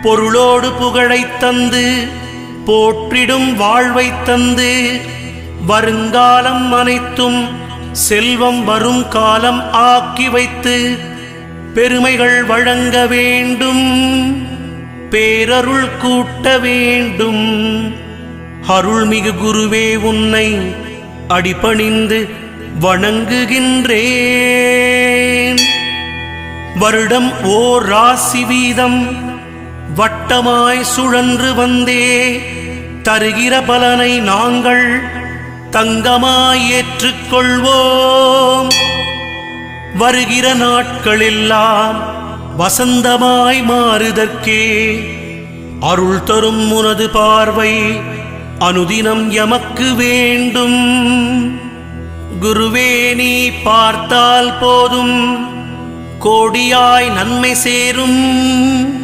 பொருளோடு புகழைத் தந்து போற்றிடும் வாழ்வைத் தந்து வருங்காலம் அனைத்தும் செல்வம் வரும் காலம் ஆக்கி வைத்து பெருமைகள் வழங்க வேண்டும், பேரருள் கூட்ட வேண்டும். அருள்மிகு குருவே, உன்னை அடிபணிந்து வணங்குகின்றேன். வருடம் ஓர் ராசி வீதம் வட்டமாய் சுழன்று வந்தே தருகிற பலனை நாங்கள் தங்கமாய் ஏற்றுக்கொள்வோம். வருகிற நாட்களெல்லாம் வசந்தமாய் மாறுதற்கே அருள் தரும் உனது பார்வை அனுதினம் எமக்கு வேண்டும். குருவே, நீ பார்த்தால் போதும் கோடியாய் நன்மை சேரும்.